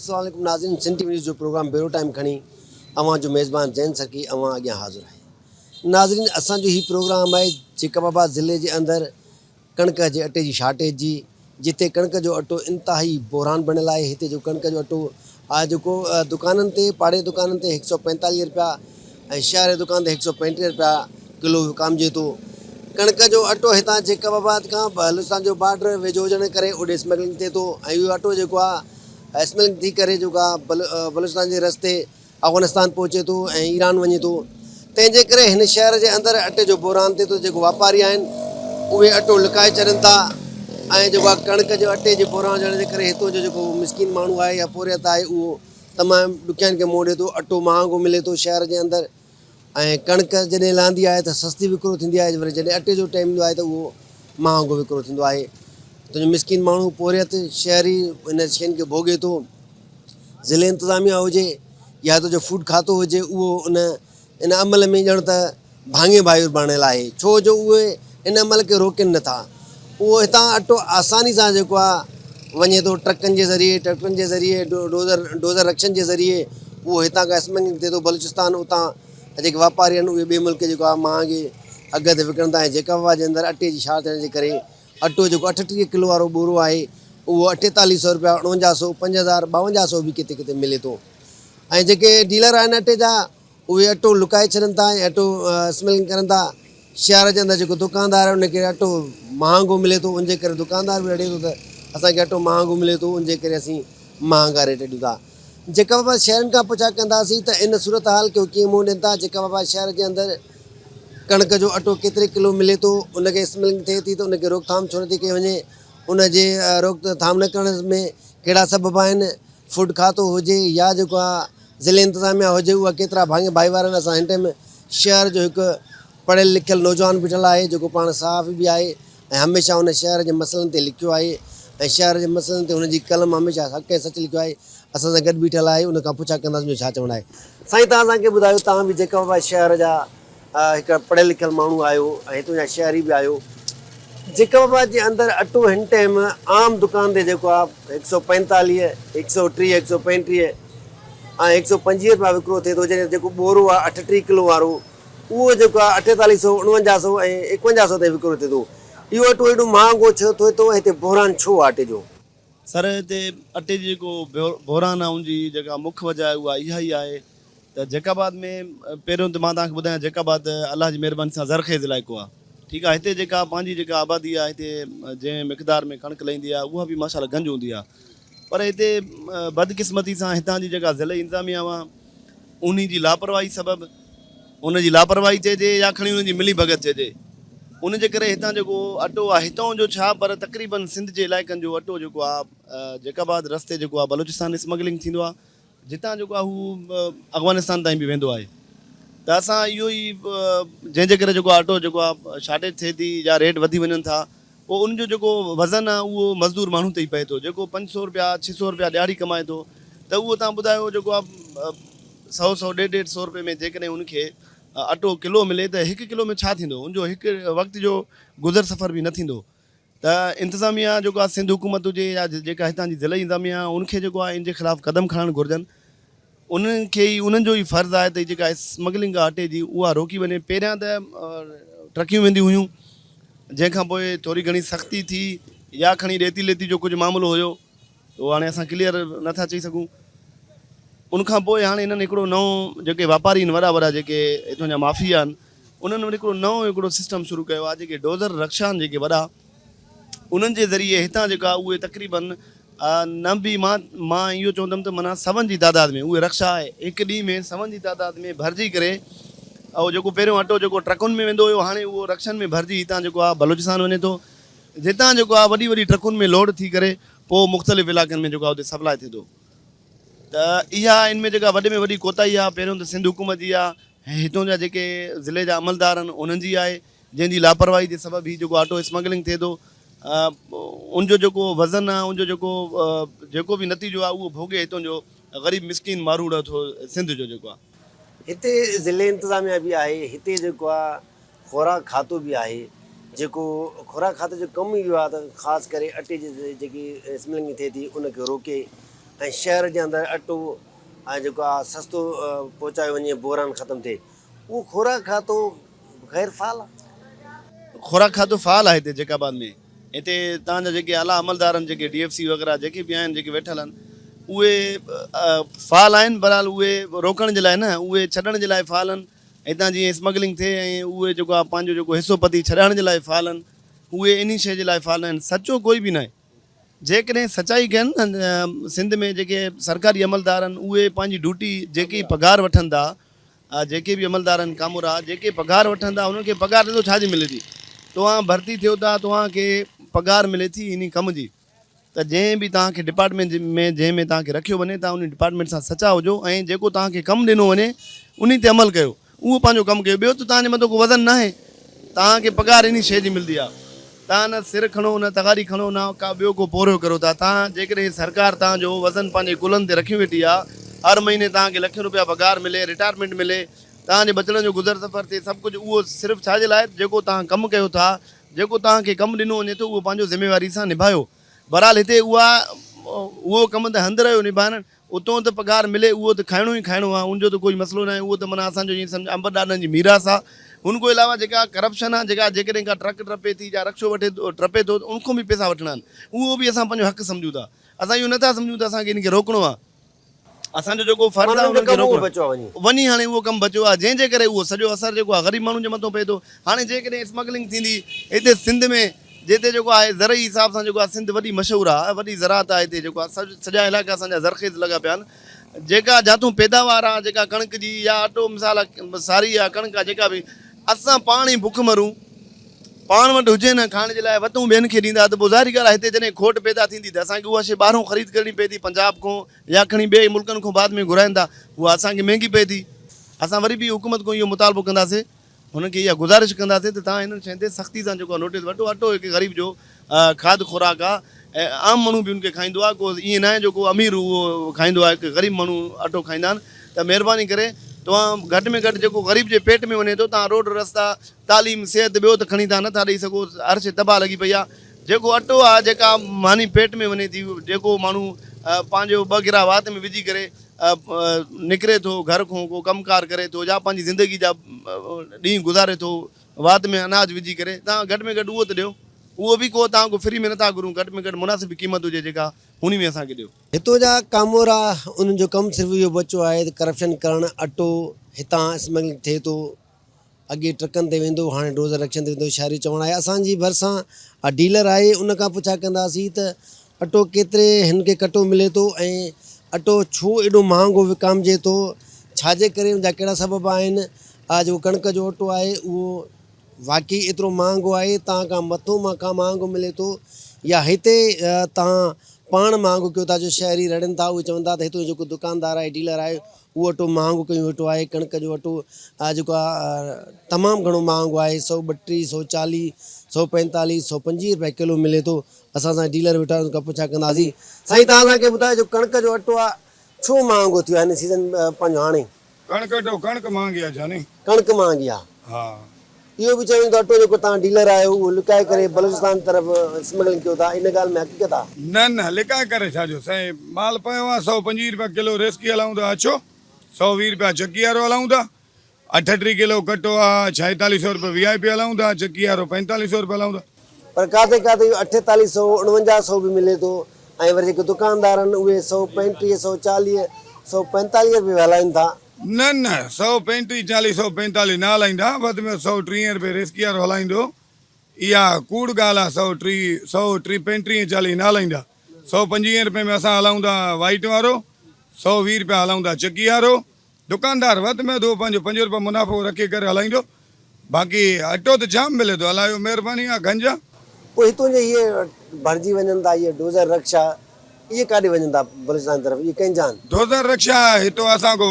अस्सलाम वालेकुम नाज़रीन, सिंधी न्यूज़ जो प्रोग्राम बेरो टाइम खणी अवां जो मेज़बान जैन सकी अवां अॻियां हाज़िर आहे। नाज़रीन, असांजो ही प्रोग्राम आहे जेकबाबाद ज़िले जे अंदरि कणिक जे अटे जी शार्टेज जी, जिते कणिक जो अटो इंतिहाई बहरान बणियल आहे। हिते जो कणिक जो अटो आहे जेको दुकाननि ते पाड़े दुकाननि ते 145 रुपया ऐं शहर जे दुकान ते 135 रुपया किलो विकामिजे थो। कणिक जो अटो हितां जेकबाबाद खां बलूचिस्तान जो बॉर्डर वेझो हुजण जे करे ओॾे स्मगलिंग थिए थो ऐं इहो अटो जेको आहे स्मगलिंग थी करे जेको आहे बलूचिस्तान जे रस्ते अफ़गानिस्तान पहुचे थो ऐं ईरान वञे थो। तंहिंजे करे हिन शहर जे अंदरि अटे जो बहरान थिए थो। जेको वापारी आहिनि उहे अटो लिकाए छॾनि था ऐं जेको आहे कणिक जो अटे जे बहरान हुजण जे करे हितां जो जेको मिसकिन माण्हू आहे या पोरियत आहे उहो तमामु ॾुखियाईनि खे मोड़े थो। अटो महांगो मिले थो शहर जे अंदरि ऐं कणिक जॾहिं लहंदी आहे त सस्ती विकिरो थींदी आहे, वरी जॾहिं अटे जो टाइम ईंदो आहे त उहो महांगो विकिरो थींदो आहे। तुंहिंजो मिसकिन माण्हू पोरियत शहरी इन शयुनि खे भोॻे थो। ज़िले इंतिज़ामिया हुजे या तुंहिंजो फूड खातो हुजे उहो इन अमल में ॼण त भाङे भाई बणियल आहे, छो जो उहे इन अमल खे रोकनि नथा। उहो हितां अटो आसानी सां जेको आहे वञे थो ट्रकनि जे ज़रिए, ट्रैक्टरनि जे ज़रिए, डोज़र रक्षनि जे ज़रिए उहो हितां खां स्मगलिंग थिए थो बलूचिस्तान। उतां जेके वापारी आहिनि उहे ॿिए मुल्क जेको आहे महांगे अघ ते विकिणंदा आहिनि। जेकबाबाद जे अंदरि अटे जी शार्ट थियण जे करे अटो जेको 38 किलो वारो बोरो आहे उहो 4800 रुपया, 4900, 5000, 5200 बि किथे किथे मिले थो। ऐं जेके डीलर आहिनि अटे जा उहे अटो लुकाए छॾनि था ऐं अटो स्मगलिंग करनि था। शहर जे अंदरि जेको दुकानदार आहे उनखे अटो महांगो मिले थो, उनजे करे दुकानदार बि रड़े थो त असांखे अटो महांगो मिले थो, उनजे करे असीं महांगा रेट ॾियूं था। जेकबाबाद शहरनि खां पुछा कंदासीं त इन सूरत हाल खे कीअं मुंहुं ॾियनि था। जेकबाबाद शहर जे अंदरि कणिक जो अटो केतिरे किलो मिले थो, उनखे स्मगलिंग थिए थी त उनखे रोकथाम छो नथी कई वञे, उनजे रोकथाम न करण में कहिड़ा सबब आहिनि। फूड खातो हुजे या जेको आहे ज़िले इंतिज़ामिया हुजे उहा केतिरा भाङे भाई वारनि। असां हिन टाइम शहर जो हिकु पढ़ियल लिखियल नौजवान बीठल आहे जेको पाण साफ़ बि आहे ऐं हमेशह हुन शहर जे मसइलनि ते लिखियो आहे ऐं शहर जे मसइलनि ते हुनजी कलम हमेशह हक़ ऐं सच लिखियो आहे। असां सां गॾु बीठल आहे, उन खां पुछा कंदासीं छा चवणु आहे। साईं, तव्हां असांखे ॿुधायो, तव्हां बि जेकबाबाद शहर जा हिकु पढ़ियल लिखियल माण्हू आहियो ऐं हितां जा शहरी बि आहियो। जेकबाबाद जे अंदरि अटो हिन टाइम आम दुकान ते जेको आहे 145, 130, 135 ऐं 125 रुपया विकिरो थिए थो। जॾहिं जेको बोरो आहे 38 किलो वारो उहो जेको आहे 4800, 4900 ऐं 5100 ते विकिरो थिए थो। इहो अटो एॾो महांगो छो थिए थो? हिते बहरान छो आहे अटे जो? सर, हिते अटे जी जेको बहरान आहे उनजी जेका मुख्य वजह आहे उहा इहा ई आहे त जेकाबाद में पहिरियों त मां तव्हांखे ॿुधायां जेकाबाद अलाह जी महिरबानी सां ज़रख़ेज़ इलाइक़ो आहे। ठीकु आहे। हिते जेका पंहिंजी जेका आबादी आहे हिते जंहिं मिक़दार में कणिक लहींदी आहे उहा बि माशाल्लाह गंज हूंदी आहे। पर हिते बदकिस्मती सां हितां जी जेका ज़िले इंतिज़ामिया हुआ उन जी लापरवाही सबबु, उनजी लापरवाही चइजे या खणी उनजी मिली भगत चइजे, उनजे करे हितां जेको अटो आहे हितां जो छा पर तक़रीबन सिंध जे इलाइक़नि जो अटो जेको आहे जेकाबाद रस्ते जेको आहे बलूचिस्तान स्मगलिंग थींदो आहे, जितां जेको आहे हू अफ़गानिस्तान ताईं बि वेंदो आहे। त असां इहो ई जंहिंजे करे जेको अटो जेको आहे शार्टेज थिए थी या रेट वधी वञनि था, पोइ उनजो जेको वज़न आहे उहो मज़दूर माण्हू ते ई पए थो। जेको 500 रुपया 600 रुपया ॾियारी कमाए थो त उहो तव्हां ॿुधायो जेको आहे 100, 150 रुपये में जेकॾहिं उनखे अटो किलो मिले त 1 किलो में छा थींदो? उनजो हिकु वक़्त जो गुज़र सफ़र बि न थींदो। त इंतिज़ामिया जेको आहे सिंध हुकूमत हुजे या जेका हितां जी ज़िले इंतिज़ामिया उनखे जेको आहे इन जे ख़िलाफ़ु क़दम खणणु घुरिजनि। उन्हनि खे ई उन्हनि जो ई फ़र्ज़ु आहे त जेका स्मगलिंग आहे अटे जी उहा रोकी वञे। पहिरियां त ट्रकियूं वेंदियूं हुयूं, जंहिंखां पोइ थोरी घणी सख़्ती थी या खणी रेती लेती जो कुझु मामिलो हुयो, उहो हाणे असां क्लियर नथा चई सघूं। उनखां पोइ हाणे हिननि हिकिड़ो नओं जेके वापारी आहिनि वॾा वॾा जेके हितां जा माफ़िया आहिनि उन्हनि वरी हिकिड़ो नओं हिकिड़ो सिस्टम शुरू कयो आहे। जेके डोज़र रक्षा आहिनि जेके वॾा, उन्हनि जे ज़रिए हितां जेका उहे तक़रीबन न बि मां इहो चवंदुमि त माना 100 जी तादाद में उहे रक्षा आहे हिकु ॾींहं में 100 जी तादाद में भरिजी करे, ऐं जेको पहिरियों अटो जेको ट्रकुनि में वेंदो हुयो हाणे उहो रक्षनि में भरिजी हितां जेको आहे बलूचिस्तान वञे थो। जितां जेको आहे वॾी वॾी ट्रकुनि में लोड थी करे पोइ मुख़्तलिफ़ इलाइक़नि में जेको आहे उते सप्लाई थिए थो। त इहा इन में जेका वॾे में वॾी कोताही आहे पहिरियों त सिंध हुकूमत जी आहे ऐं हितां जा जेके ज़िले जा अमलदार आहिनि उन्हनि जी आहे, जंहिंजी लापरवाही जे सबबु ही जेको अटो स्मगलिंग थिए थो। उनजो जेको वज़न आहे, उनजो जेको बि नतीजो आहे उहो भोॻे हितां जो ग़रीब मिसकिन मारूड़ अथो सिंध जो जेको आहे। हिते ज़िले इंतिज़ामिया बि आहे, हिते जेको आहे ख़ुराक खातो बि आहे। जेको ख़ुराक खाते जो कमु इहो आहे त ख़ासि करे अटे जी जेकी स्मगलिंग थिए थी उनखे रोके ऐं शहर जे अंदरि अटो ऐं जेको आहे सस्तो पहुचायो वञे, बोरान ख़तमु थिए, उहो खुराक खातो ग़ैर फ़ाल आहे। खुराक खातो फ़ाल आहे हिते जैकाबाद में। हिते तव्हांजा जेके आला अमलदार आहिनि, जेके DFC वग़ैरह जेके बि आहिनि, जेके वेठल आहिनि, उहे फ़ाल आहिनि। बहरहाल उहे रोकण जे लाइ न, उहे छॾण जे लाइ फ़ाल आहिनि। हितां जीअं स्मगलिंग थिए ऐं उहे जेको आहे पंहिंजो जेको हिसो पती छॾाइण जे लाइ फ़ाल आहिनि, उहे इन शइ जे लाइ फ़ाल आहिनि। सचो कोई बि न आहे। जेकॾहिं सचाई कनि न, सिंध में जेके सरकारी अमलदार आहिनि उहे पंहिंजी ड्यूटी जेकी पघार वठनि था, जेके बि अमलदार आहिनि कामूरा जेके पघार वठनि था, उन्हनि खे पघार ॾिनो छाजी मिले थी? तव्हां भर्ती थियो था, तव्हांखे पघार मिले थी इन कम जी। त जंहिं बि तव्हांखे डिपार्टमेंट में जंहिं में तव्हांखे रखियो वञे, तव्हां उन डिपार्टमेंट सां सचा हुजो ऐं जेको तव्हांखे कमु ॾिनो वञे उन ते अमल कयो, उहो पंहिंजो कमु कयो। ॿियो त तव्हांजे मथां को वज़न न आहे, तव्हांखे पघार इन शइ जी मिलंदी आहे। तव्हां न सिर खणो, न तगारी खणो, न का ॿियो को पोरियो करो था। तव्हां जेकॾहिं सरकार तव्हांजो वज़न पंहिंजे कुलनि ते रखी वेठी आहे, हर महीने तव्हांखे लख रुपया पघार मिले, रिटायरमेंट मिले, तव्हांजे बचड़नि जो गुज़र सफ़र थिए, सभु कुझु, उहो सिर्फ़ु छाजे लाइ? जेको तव्हां कमु कयो था, जेको तव्हांखे कमु ॾिनो वञे थो, उहो पंहिंजो ज़िम्मेवारी सां निभायो। बहरहाल हिते उहो कमु त हंधि रहियो निभाइण, उतां त पघार मिले उहो त खाइणो ई खाइणो आहे, उनजो त कोई मसइलो न आहे। उहो त माना असांजो जीअं सम्झ अंब ॾाॾनि जी मीरास आहे। हुनखां अलावा जेका करप्शन आहे, जेका जेकॾहिं का ट्रक टपे थी या रक्शो टपे थो, उनखां बि पैसा वठणा आहिनि, उहो बि असां पंहिंजो हक़ सम्झूं था। असां इहो नथा सम्झूं त असांखे इनखे रोकणो आहे। असांजो जेको फर्ज़ु आहे उनखे रोकणो आहे। वञी हाणे उहो कमु बचियो आहे, जंहिंजे करे उहो सॼो असरु जेको आहे ग़रीब माण्हुनि जे मथां पए थो। हाणे जेकॾहिं स्मगलिंग थींदी हिते सिंध में, जिते जेको आहे ज़रई हिसाब सां जेको आहे सिंध वॾी मशहूरु आहे, वॾी ज़रात आहे हिते, जेको आहे सॼा इलाइक़ा असांजा ज़रख़ेज़ लॻा पिया आहिनि। जेका जाथूं पैदावार आहे, जेका कणिक जी या अटो मिसाल सारी आहे, कणिक आहे, जेका बि, असां पाण ई बुख मरूं, पाण वटि हुजे न खाइण जे लाइ, वतूं ॿियनि खे ॾींदा, त पोइ ज़ाहिरी ॻाल्हि आहे हिते जॾहिं खोट पैदा थींदी त असांखे उहा शइ ॿाहिरों ख़रीद करणी पए थी, पंजाब खां या खणी ॿिए मुल्कनि खां बाद में घुराइनि था, उहा असांखे महांगी पए थी। असां वरी बि हुकूमत खां इहो मुतालबो कंदासीं, हुनखे इहा गुज़ारिश कंदासीं त तव्हां हिननि शयुनि ते सख़्ती सां जेको आहे नोटिस वठो। अटो हिकु ग़रीब जो खाद खुराक आहे ऐं आम माण्हू बि उनखे खाईंदो आहे। को ईअं न आहे जो को अमीर उहो खाईंदो आहे, हिकु ग़रीब माण्हू अटो खाईंदा आहिनि। त महिरबानी करे तव्हां घटि में घटि जेको ग़रीब जे पेट में वञे थो, तव्हां रोड रस्ता, तालीम, सिहत, ॿियो त खणी था नथा ॾेई सघो, हर शइ तबाह लॻी पई आहे। जेको अटो आहे, जेका मानी पेट में वञे थी, जेको माण्हू पंहिंजो ॿ गिरा वात में विझी करे निकिरे थो घर खां, को कमुकार करे थो या पंहिंजी ज़िंदगी जा ॾींहं गुज़ारे थो वात में अनाज विझी करे, तव्हां घटि में घटि उहो त ॾियो। उहो बि को तव्हां को फ्री में नथा घुरूं, घटि में घटि मुनासिब क़ीमत हुजे जेका, उन में असांखे ॾियो। हितां जा कामोरा, उन्हनि जो कमु सिर्फ़ु इहो बचियो आहे त करप्शन करणु, अटो हितां स्मगलिंग थिए थो, अॻे ट्रकनि ते वेंदो, हाणे डोज़र रक्षन ते वेंदो, शायरी चवणु आहे। असांजी भरिसां डीलर आहे, उन खां पुछा कंदासीं त अटो केतिरे हिन खे कटो मिले थो ऐं अटो छो एॾो महांगो विकामजे थो, छाजे करे, उनजा कहिड़ा सबब आहिनि। जेको कणिक जो अटो आहे उहो वाक़ई एतिरो महांगो आहे, तव्हां खां मथो खां महांगो मिले थो, या हिते तव्हां पाण महांगो कयो था? जो शहरी रड़नि था, उहे चवनि था त हिते जेको दुकानदार आहे, डीलर आहे, उहो अटो महांगो कयो वेठो आहे। कणिक जो अटो जेको आहे तमामु घणो महांगो आहे, 132, 140, 145, 125 रुपए किलो मिले थो। असां सां डीलर वेठा उनखां पुछा कंदासीं। साईं, तव्हां असांखे ॿुधायो, जो कणिक जो अटो आहे छो महांगो थियो आहे हिन सीज़न पंहिंजो हाणे? कणिक महांगी आहे जानी, कणिक महांगी आहे। हा, इहो बि चवनि था अटो जेको तव्हां डीलर आहियो उहो लिकाए करे बलूचिस्तान तरफ़ स्मगलिंग कयो था, इन ॻाल्हि में हक़ीक़त आहे? न लिकाए करे छाजो साईं, माल पियो आहे 125 रुपया किलो रेस्की हलाऊं था, अछो 120 रुपया चकी वारो हलाऊं था, 38 किलो कटो आहे 4600 रुपये VIP हलाऊं था, चकी वारो 4500 रुपया हलाऊं था। पर काथे काथे 4800, 4900 बि मिले थो, ऐं वरी जेके दुकानदार आहिनि उहे 135, 140, 145 रुपये हलाइनि था। न 135, 40, 145 न हलाईंदा, वधि में 130 रुपये रेस्की वारो हलाईंदो। इहा कूड़ ॻाल्हि आहे, 130, 135, 40 न हलाईंदा। 125 रुपये में असां हलाऊं था वाइट वारो, 120 रुपया हलाऊं था चकी वारो। दुकानदार वधि में वधि पंहिंजो 5 रुपया मुनाफ़ो रखी करे हलाईंदो, बाक़ी अटो त जाम मिले थो, हलायो महिरबानी आहे। गंजा पोइ हितां जे इहे भरिजी वञनि था, इहे डोज़र रक्षा, इहे काॾे वञनि था बलूचिस्तान तरफ़, इहे कंहिंजा आहिनि? डोज़र रक्षा हितो असांखो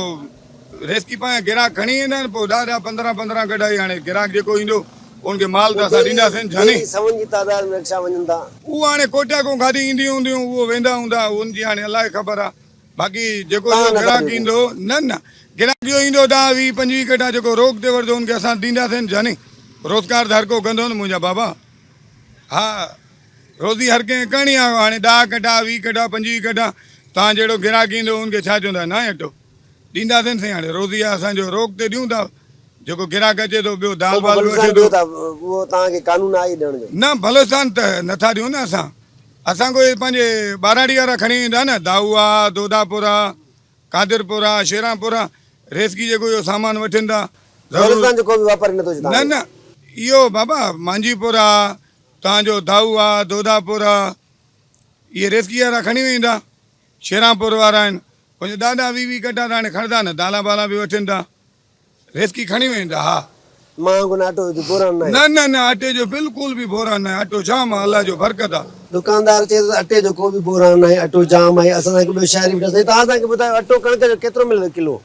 रेस्की पाए गिराक खणी ईंदा आहिनि, पोइ 10-15 कढाई, हाणे गिराक जेको ईंदो उनखे माल त असां ॾींदासीं जानी। सवनि जी तादाद में रक्षा वञनि था, उहो हाणे कोटिया खां गाॾी ईंदियूं हूंदियूं, उहो वेंदा हूंदा, उनजी हाणे अलाए ख़बर आहे। बाक़ी जेको गिराक ईंदो, न गिराक जो ईंदो 10, 20, 25 कटा जेको रोक ते वठंदो उनखे असां ॾींदासीं जानी। रोज़गार हर को कंदो न मुंहिंजा बाबा। हा, रोज़ी हर कंहिं करणी आहे। हाणे 10 कटा, 20 कटा, 25 कटा तव्हां जहिड़ो गिराक ईंदो उनखे छा चवंदा न आहे अटो ॾींदासीं न साईं। हाणे रोज़ी आहे असांजो रोक ते ॾियूं था, जेको गिराक अचे थो ॿियो दाल वाल बि अचे थो। उहो तव्हांखे कानून आहे ॾियण जो? न बलोचिस्तान त नथा ॾियूं न असां कोई पंहिंजे ॿाराड़ी वारा खणी ईंदा न, दाऊ आहे, दोदापुर आहे, कादिरपुर आहे, शेरापुर आहे, रेसकी जेको इहो सामान वठनि था। बलोचिस्तान जो कोई बि वापारी नथो अचे न तव्हांखे? न इहो बाबा मांजीपुर आहे, तव्हांजो दाऊ आहे, दोदापुर आहे, इहे रेसकी वारा खणी वेंदा। शेरापुर वारा आहिनि, पंहिंजो ॾाढा 20-20 कटा त हाणे खणंदा न, दाला बाला बि वठनि था, रेसकी खणी वेंदा। हा महांगो न अटो जो बोरान न आहे? न न न अटे जो बिल्कुलु बि बोरान न आहे, अटो जाम आहे, अलाह जो बरकत आहे। दुकानदार चए थो अटे जो को बि बोरान न आहे, अटो जाम आहे। असां तव्हांखे ॿियो शहरी बि तव्हां असांखे ॿुधायो अटो कणिक जो केतिरो मिले किलो?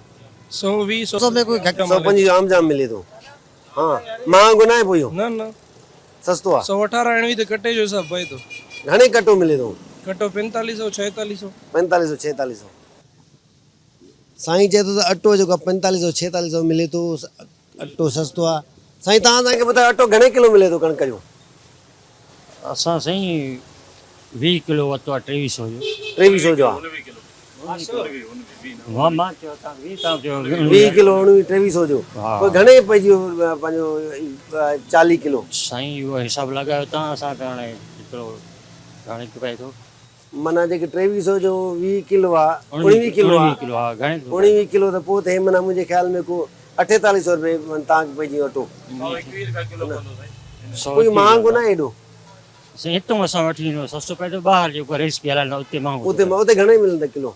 120 में कोई घटि 150 आम जाम मिले थो। हाँ महांगो न आहे पोइ इहो? न सस्तो आहे? 118 एणवी त कटे जो हिसाब पए थो। घणे कटो मिले थो? कटो 4500 4600 4500 4600। साईं चए थो त अटो जेको 4500 4600 मिले थो, अटो सस्तो आहे। साईं तव्हां असांखे ॿुधायो अटो घणे किलो मिले थो कणिक जो? असां साईं 20 किलो वरितो आहे 2300 जो। 2300 जो आहे? मां चयो तव्हां 20 तव्हां चयो 20 किलो 2300 जो। हा। पोइ घणे पइजी वियो पंहिंजो 40 किलो? साईं उहो हिसाबु लॻायो तव्हां, असां त हाणे एतिरो घणे पए थो? माना जेके 2300 जो 20 किलो आहे, 19 किलो आहे। किलो हा घणे 19 किलो त पोइ त हे माना मुंहिंजे ख़्याल में को 4800 रुपए तव्हांखे पइजी वियो अटो। कोई महांगो न आहे एॾो? साईं हितां असां वठी ईंदो सस्तो पए थो, ॿाहिरि जेको रेस हलाईंदा उते महांगो। उते घणे मिलंदा किलो?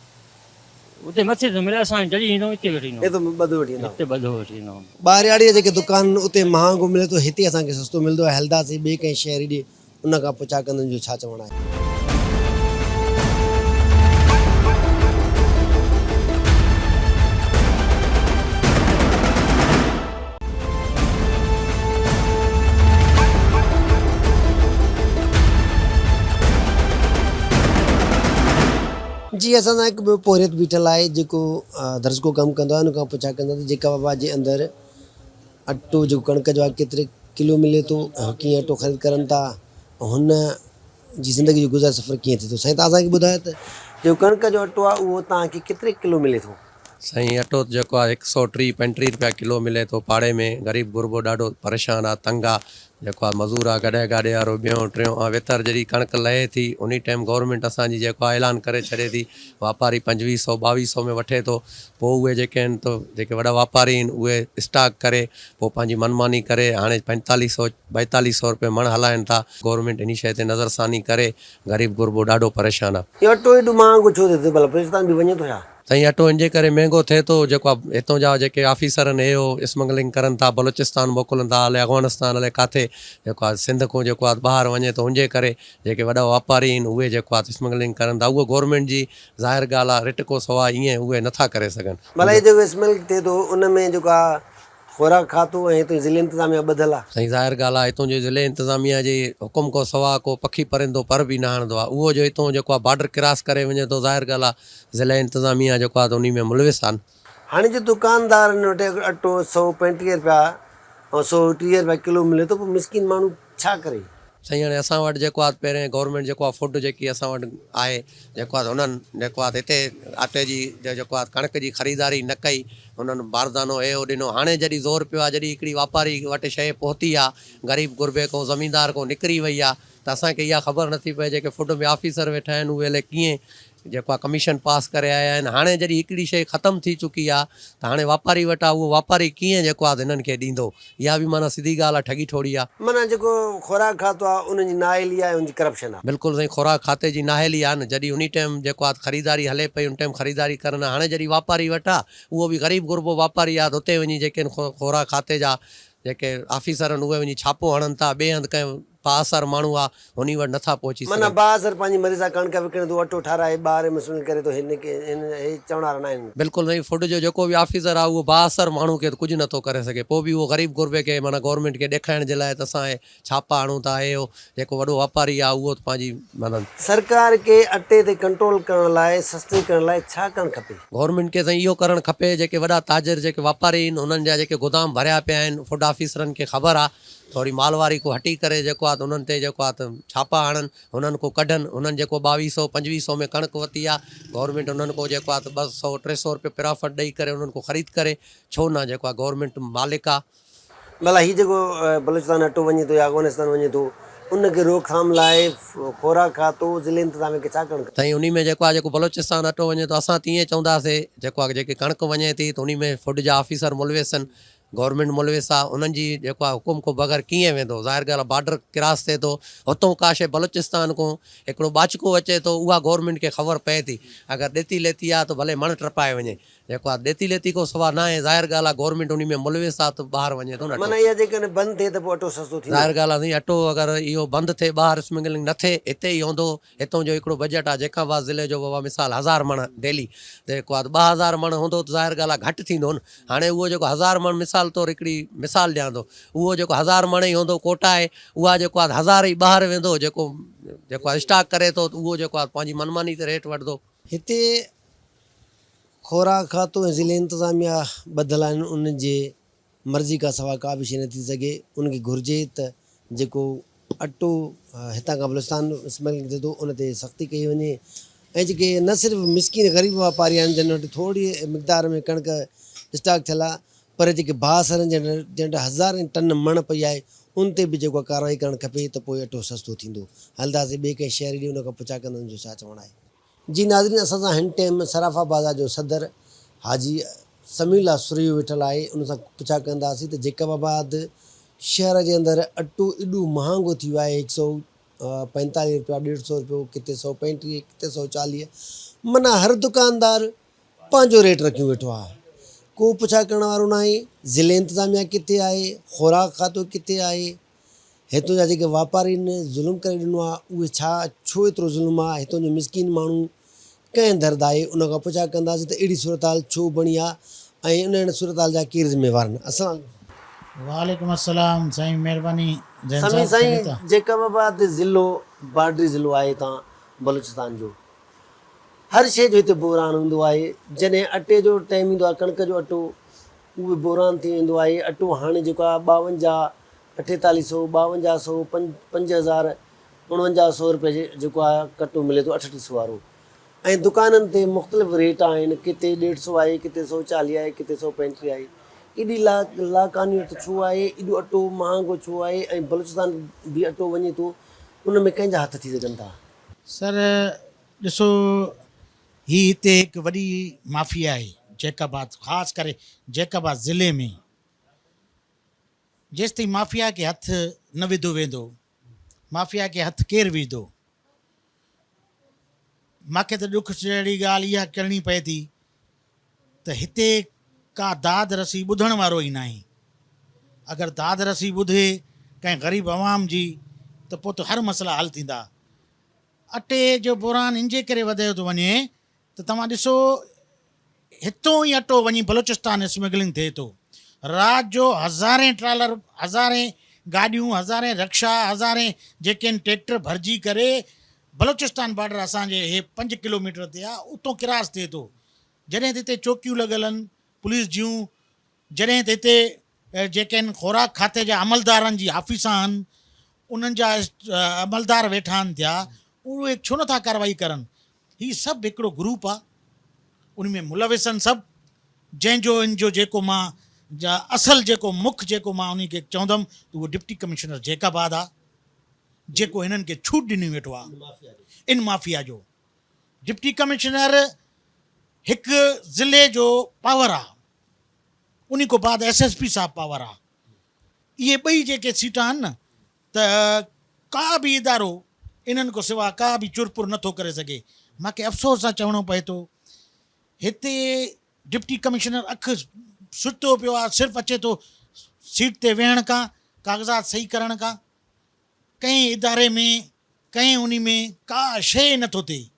उते मथे थो मिले, असां जॾहिं ईंदो हिते वठी ईंदो, हे त ॿधो वठी वेंदा। हिते ॿधो वठी ईंदो। ॿाहिरियाड़ीअ जेके दुकान उते महांगो मिले थो, हिते असांखे सस्तो मिलंदो आहे। हलंदासीं ॿिए कंहिं शहरी ॾे, उन खां पुछा कंदुमि जो छा चवणु आहे। जी असां सां हिकु ॿियो पोरियत बीठल आहे जेको दर्जको कमु कंदो आहे। उन खां पुछा कंदासीं जेका बाबा जे अंदरि अटो जेको कणिक जो आहे केतिरे किलो मिले थो, कीअं अटो ख़रीद करनि था, हुन जी ज़िंदगी जो गुज़ार सफ़र कीअं थिए थो। साईं तव्हां असांखे ॿुधायो त जेको कणिक जो अटो आहे उहो तव्हांखे केतिरे किलो मिले थो? साईं अटो जेको आहे 130-35 रुपया किलो मिले थो पाड़े में। ग़रीब गुरबो ॾाढो परेशान आहे, तंग आहे, जेको आहे मज़ूर आहे, गॾे गाॾे वारो ॿियों टियों। ऐं वितर जॾहिं कणिक लहे थी उन टाइम गवर्नमेंट असांजी जेको आहे ऐलान करे छॾे थी, वापारी 2500-2200 में वठे थो। पोइ उहे जेके आहिनि तो जेके वॾा वापारी आहिनि उहे स्टॉक करे पोइ पंहिंजी मनमानी करे हाणे 4500-4200 रुपये मण हलाइनि था। गवर्नमेंट इन शइ ते नज़रसानी करे, ग़रीब गुरबो ॾाढो परेशान आहे। इहो अटो एॾो महांगो छो थिए थो? भला बलोचिस्तान बि वञे थो छा? साईं अटो इन जे करे महांगो थिए थो, जेको आहे हितां जा जेके ऑफिसर आहिनि इहो स्मगलिंग करनि था, बलोचिस्तान मोकिलनि था, अलाए अफ़गानिस्तान अलाए किथे, जेको आहे सिंध खां जेको आहे ॿाहिरि वञे थो। उनजे करे जेके वॾा वापारी आहिनि उहे जेको आहे स्मगलिंग करनि था। उहो गवर्नमेंट जी ज़ाहिर ॻाल्हि आहे, रिट को सवाइ ईअं उहे नथा करे सघनि। भला हे जेको स्मेल थिए थो उन में जेको आहे खुराक खातो ऐं हिते ज़िले इंतिज़ामिया ॿधल आहे। साईं ज़ाहिर ॻाल्हि आहे, हितां जो ज़िले इंतिज़ामिया जे हुकुम खां सवाइ को पखी परिंदो पर बि न हणंदो आहे। उहो जो हितां जेको आहे बॉर्डर क्रॉस करे वञे थो, ज़ाहिर ॻाल्हि आहे ज़िले इंतिज़ामिया जेको आहे त उन में मुलविस आहिनि। हाणे जो दुकानदार वटि अटो 135 रुपया ऐं 130 रुपया किलो मिले थो, पोइ मिसकिन माण्हू छा करे? साईं हाणे असां वटि जेको आहे पहिरें गवर्नमेंट जेको आहे फूड जेकी असां वटि आहे जेको आहे हुननि जेको आहे हिते अटे जी जेको आहे कणिक जी ख़रीदारी न कई, हुननि बारदानो इहो ॾिनो। हाणे जॾहिं ज़ोर पियो आहे, जॾहिं हिकिड़ी वापारी वटि शइ पहुती आहे, ग़रीब गुरबे खां ज़मीनदार खां निकिरी वई आहे, त असांखे इहा ख़बर नथी पए जेके फूड में ऑफिसर वेठा आहिनि उहे अलाए कीअं जेको आहे कमीशन पास करे आया आहिनि। हाणे जॾहिं हिकिड़ी शइ ख़तमु थी चुकी आहे त हाणे वापारी वटि आहे, उहो वापारी कीअं जेको आहे हिननि खे ॾींदो? इहा बि माना सिधी ॻाल्हि आहे, ठगी ठोड़ी आहे। माना जेको खुराक खातो आहे उनजी नाइली आहे, उनजी करप्शन आहे। बिल्कुलु साईं, खुराक खाते जी नाहेली आहे न। जॾहिं उन टाइम जेको आहे ख़रीदारी हले पई उन टाइम ख़रीदारी करनि। हाणे जॾहिं वापारी वटि आहे, उहो बि ग़रीब गुरबो वापारी आहे, त उते वञी जेके खुराक खाते जा जेके ऑफिसर आहिनि उहे वञी छापो हणनि था। ॿिए हंधि कंहिं पासर माण्हू आहे उन वटि नथा पहुची माना सघनि। बासर पंहिंजी मर्ज़ी सां कणिक विकिणे थो, अटो ठाराए ॿाहिरि मुस्लिम करे थो, हिन खे हे चवण वारा न आहिनि। बिल्कुलु साईं, फूड जो जेको बि ऑफिसर आहे उहो बासर माण्हू खे कुझु नथो करे सघे। पोइ बि उहो ग़रीब गुरबे खे माना गवर्नमेंट खे ॾेखारण जे लाइ त असां छापा हणूं था। इहो जेको वॾो वापारी आहे उहो पंहिंजी माना सरकार खे अटे ते कंट्रोल करण लाइ, सस्ते करण लाइ छा करणु खपे? गवर्नमेंट खे साईं इहो करणु खपे, जेके वॾा ताजिर जेके वापारी आहिनि उन्हनि जा जेके गोदाम भरिया पिया आहिनि, फूड ऑफिसरनि खे ख़बर आहे, थोरी मालवारी को हटी करे जेको आहे उन्हनि ते जेको आहे त छापा हणनि, हुननि को कढनि, हुननि जेको 2200-2500 में कणिक वरिती आहे, गवर्नमेंट हुननि को जेको आहे त 200-300 रुपये पिराफट ॾेई करे हुननि को ख़रीद करे, छो न जेको आहे गवर्नमेंट मालिक आहे। भला हीउ जेको बलूचिस्तान अटो वञे थो या अफगानिस्तान वञे थो, उनखे रोकथाम लाइ खोराक खातो ज़िले इंतिज़ामिया खे छा करणु खपे? साईं उन में जेको आहे जेको बलोचिस्तान अटो वञे थो, असां तीअं चवंदासीं जेको आहे जेके कणिक वञे थी त उन में फूड जा ऑफिसर मुलविस आहिनि, गवर्नमेंट मुलविस आहे, उन्हनि जी जेको आहे हुकुम को बग़ैर कीअं वेंदो? ज़ाहिर ॻाल्हि आहे बॉर्डर क्रॉस थिए थो, हुतां का शइ बलोचिस्तान को हिकिड़ो बाचको अचे थो, उहा गवर्नमेंट खे ख़बर पए थी। अगरि ॾेती लेती आहे त भले मण टपाए वञे, जेको आहे ॾेती लेती को सवाल न आहे, ज़ाहिर ॻाल्हि आहे गवर्नमेंट उन में मुलविस आहे त ॿाहिरि वञे थो न। माना इहा जेकॾहिं बंदि थिए त पोइ अटो सस्तो थींदो? ज़ाहिर ॻाल्हि आहे साईं, अटो अगरि इहो बंदि थिए, ॿाहिरि स्मगलिंग न थिए, हिते ई हूंदो। हितां जो हिकिड़ो बजट आहे जैकाबाद ज़िले जो, बाबा मिसाल 1000 मण डेली, त जेको आहे 2000 मण हूंदो त ज़ाहिर ॻाल्हि आहे घटि थींदो न। हाणे उहो जेको 1000 मण मिसाल तौरु हिकिड़ी मिसाल ॾियां थो, उहो जेको 1000 मण ई हूंदो कोटा आहे, उहा जेको आहे 1000 ई ॿाहिरि वेंदो, जेको आहे स्टॉक करे थो, त उहो जेको आहे पंहिंजी मनमानी ते रेट वठंदो। हिते खोराक खातो ऐं ज़िले इंतिज़ामिया ॿधल आहिनि, उन जे मर्ज़ी खां सवाइ का बि शइ न थी सघे। उनखे घुरिजे त जेको अटो हितां खां बलूचिस्तान स्मगलिंग थिए थो उन ते सख़्ती कई वञे, ऐं जेके न सिर्फ़ु मिसकिन ग़रीब वापारी आहिनि जिन वटि थोरी मिक़दार में कणिक स्टॉक थियल आहे, पर जेके बासर आहिनि जंहिं वटि 1000 टन मण पई आहे, उन ते बि जेको कार्रवाई करणु खपे त पोइ अटो सस्तो थींदो। हलंदासीं ॿिए कंहिं शहर ॾे, उन खां पुछा कंदा जो छा चवणु आहे। जी नाज़रीन, असां सां हिन टाइम सराफा बाज़ार जो सदर हाजी समीउल्लाह सुरैयो वेठल आहे, उन सां पुछा कंदासीं त जैकबाबाद शहर जे अंदरि अटो एॾो महांगो थी वियो आहे, 145 रुपया, 150 रुपयो, किथे 135, किथे 140, माना हर दुकानदार पंहिंजो रेट रखियो वेठो आहे, को पुछा करण वारो न आहे। ज़िले इंतिज़ामिया किथे आहे, खोराक खातो किथे आहे, हितां जा जेके वापारी आहिनि ज़ुल्म करे ॾिनो आहे, उहे छो एतिरो ज़ुल्म आहे, हितां जो मिसकिन माण्हू कंहिं दर्द आहे, उन खां पुछा कंदासीं त अहिड़ी सूरत हाल छो बणी आहे ऐं उन सूरत हाल जा केरु ज़िम्मेवार आहिनि। अस्सलाम वालेकुम अस्सलाम साईं, महिरबानी। समी साईं, जैकबाबाद ज़िलो बार्डरी ज़िलो आहे हितां बलूचिस्तान जो, हर शइ जो हिते बहिरान हूंदो आहे। जॾहिं अटे जो टाइम ईंदो आहे, कणिक जो अटो, उहो बहिरान थी वेंदो आहे। अटो हाणे जेको आहे 52, 4800, 5200, 5000, 4900 रुपए जेको आहे कटो मिले थो, 3800 वारो। ऐं दुकाननि ते मुख़्तलिफ़ रेट आहिनि, किथे 150 आहे, किथे 140 आहे, किथे 135 आहे। एॾी लाकानियत छो आहे, एॾो अटो महांगो छो आहे, ऐं बलूचिस्तान बि अटो वञे थो, उन में कंहिंजा हथ थी सघनि था? सर ॾिसो, ही हिते हिकु वॾी माफ़िया आहे जैकाबाद, ख़ासि करे जैकाबाद ज़िले में। जेसिताईं माफ़िया खे हथ न विधो वेंदो, माफ़िया खे हथ केरु विझंदो? मूंखे त ॾुख जहिड़ी ॻाल्हि इहा करणी पए थी त हिते का दाद रसी ॿुधण वारो ई न आहे। अगरि दाद रसी ॿुधे कंहिं ग़रीब अवाम जी त पोइ त हर मसइला हल थींदा। अटे जो बहिरान इन जे करे वधियो थो वञे त तव्हां ॾिसो, हितां ई अटो वञी बलूचिस्तान स्मगलिंग थिए थो। राति जो हज़ारें ट्रालर, हज़ारें गाॾियूं, हज़ारें रिक्शा, हज़ारें जेके आहिनि ट्रैक्टर भरिजी करे बलूचिस्तान बॉर्डर असांजे हे 5 किलोमीटर ते आहे, उतां क्रॉस थिए थो। जॾहिं त हिते चौकियूं लॻल आहिनि पुलिस जूं, जॾहिं त हिते जेके आहिनि खोराक खाते जा अमलदारनि जी ऑफिसां आहिनि, उन्हनि जा अमलदार वेठा आहिनि थिया, उहे छो नथा कार्रवाई करनि? हीउ सभु हिकिड़ो ग्रुप आहे, उन में मुलविस आहिनि सभु, जंहिंजो इन जो जेको मां असल जेको मुख्य जेको मां उन खे चवंदुमि त उहो डिप्टी कमिश्नर जैकाबाद आहे, जेको हिननि खे छूट ॾिनी वेठो आहे इन माफ़िया जो। डिप्टी कमिश्नर हिकु ज़िले जो पावर आहे, उन खां बाद SSP साहब पावर आहे। इहे ॿई जेके सीटां आहिनि न, त का बि इदारो इन्हनि खां सवाइ का बि चुरपुर नथो करे सघे। मूंखे अफ़सोस सां चवणो पए थो, हिते डिप्टी कमिश्नर अखि सुतो पियो आहे, सिर्फ़ु अचे थो सीट ते वेहण खां, काग़ज़ात सही करण खां। कंहिं इदारे में, कंहिं उन में का शइ नथो थिए।